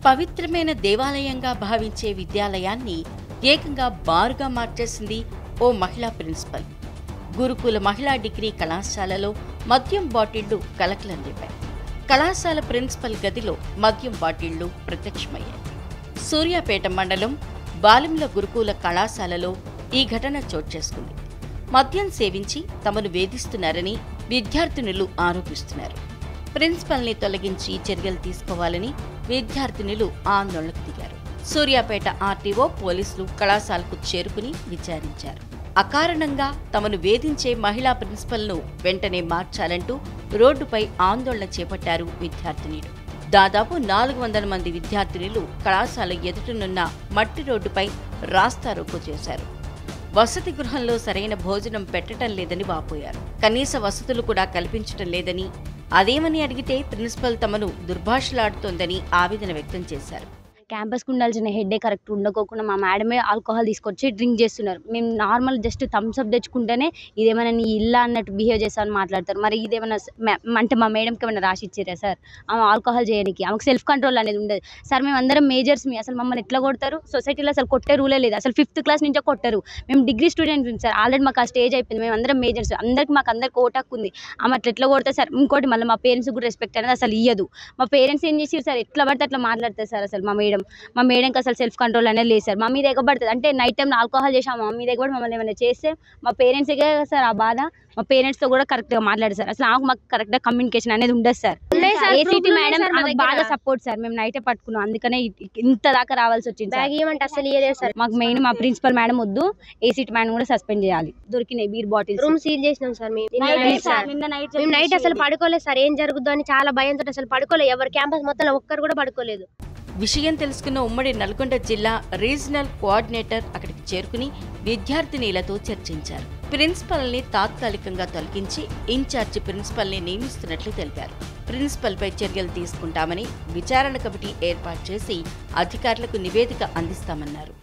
పవిత్రమైన దేవాలయంగా భావించే విద్యాలయాన్ని ఏకంగా బారుగా మార్చేసింది ఓ మహిళా ప్రిన్సిపల్. గురుకుల మహిళా డిగ్రీ కళాశాలలో మద్యం బాటిళ్లు కలకలం రేపాయి. కళాశాల ప్రిన్సిపల్ గదిలో మద్యం బాటిళ్లు ప్రత్యక్షమయ్యాయి. సూర్యాపేట మండలం బాలింల గురుకుల కళాశాలలో ఈ ఘటన చోటు చేసుకుంది. మద్యం సేవించి తమను వేధిస్తున్నారని విద్యార్థినులు ఆరోపిస్తున్నారు. ప్రిన్సిపల్ని తొలగించి చర్యలు తీసుకోవాలని విద్యార్థినులు ఆందోళనకు దిగారు. సూర్యాపేట ఆర్టీఓ పోలీసులు కళాశాలకు చేరుకుని విచారించారు. అకారణంగా తమను వేధించే మహిళా ప్రిన్సిపల్ను వెంటనే మార్చాలంటూ రోడ్డుపై ఆందోళన చేపట్టారు విద్యార్థినులు. దాదాపు 400 మంది విద్యార్థినులు కళాశాల ఎదుటనున్న మట్టి రోడ్డుపై రాస్తారోకో చేశారు. వసతి గృహంలో సరైన భోజనం పెట్టడం లేదని వాపోయారు. కనీస వసతులు కూడా కల్పించటం లేదని, అదేమని అడిగితే ప్రిన్సిపల్ తమను దుర్భాషలాడుతోందని ఆవేదన వ్యక్తం చేశారు. క్యాంపస్కి ఉండాల్సిన హెడ్ కరెక్ట్ ఉండకోకుండా మా మేడమే ఆల్కహాల్ తీసుకొచ్చి డ్రింక్ చేస్తున్నారు. మేము నార్మల్ జస్ట్ థమ్స్అప్ తెచ్చుకుంటేనే ఇదేమైనా నీ ఇల్లా అన్నట్టు బిహేవ్ చేస్తామని మాట్లాడతారు. మరి ఇదేమైనా అంటే మా మేడంకి ఏమైనా రాసి ఇచ్చారా సార్? ఆమె ఆల్కహాల్ చేయడానికి ఆమెకు సెల్ఫ్ కంట్రోల్ అనేది ఉండదు సార్. మేము అందరం మేజర్స్, అసలు మమ్మల్ని ఎట్లా కొడతారు? సొసైటీలో అసలు కొట్టే రూలే లేదు. అసలు 5th క్లాస్ నుంచే కొట్టారు. మేము డిగ్రీ స్టూడెంట్ సార్. ఆల్రెడీ మాకు ఆ స్టేజ్ అయిపోయింది. మేము అందరం మేజర్స్, మాకు ఓటు హక్కు ఉంది. ఆమె అట్లా ఎట్లా కొడతారు సార్? ఇంకోటి మళ్ళీ మా పేరెంట్స్ కూడా రెస్పెక్ట్ అనేది అసలు ఇయ్యదు. మా పేరెంట్స్ ఏం చేసారు సార్? ఎట్లా పడితే అట్లా మాట్లాడతారు సార్. అసలు మా మేడంకి అసలు సెల్ఫ్ కంట్రోల్ అనేది లేదు సార్. మా మీద ఎగబడుతుంది అంటే నైట్ టైం ఆల్కహాల్ చేసాము, మా మీద ఎగబడి మమ్మల్ని ఏమైనా చేస్తే మా పేరెంట్స్కే సార్ ఆ బాధ. మా పేరెంట్స్తో కూడా కరెక్ట్గా మాట్లాడారు సార్. అసలు మాకు కరెక్ట్గా కమ్యూనికేషన్ అనేది ఉండదు సార్. ఏసీటీ మేడం బాగా సపోర్ట్ సార్. మేము నైటే పట్టుకున్నాం, అందుకనే ఇంత దాకా రావాల్సి వచ్చింది సార్. మాకు మెయిన్ మా ప్రిన్సిపల్ మేడం వద్దు, ఏసీటీ మేడం కూడా సస్పెండ్ చేయాలి. దొరికినాయి బీర్ బాటిల్స్. రూమ్ సీల్ చేసినాం సార్. మేము నైట్ అసలు పడుకోలేదు సార్. ఏం జరుగుద్దో అని చాలా భయంతో అసలు పడుకోలేదు. ఎవరు క్యాంపస్ మొత్తం ఒక్కరు కూడా పడుకోలేదు. విషయం తెలుసుకున్న ఉమ్మడి నల్గొండ జిల్లా రీజనల్ కోఆర్డినేటర్ అక్కడికి చేరుకుని విద్యార్థినీలతో చర్చించారు. ప్రిన్సిపల్ని తాత్కాలికంగా తొలగించి ఇన్ఛార్జి ప్రిన్సిపల్ని నియమిస్తున్నట్లు తెలిపారు. ప్రిన్సిపల్పై చర్యలు తీసుకుంటామని, విచారణ కమిటీ ఏర్పాటు చేసి అధికారులకు నివేదిక అందిస్తామన్నారు.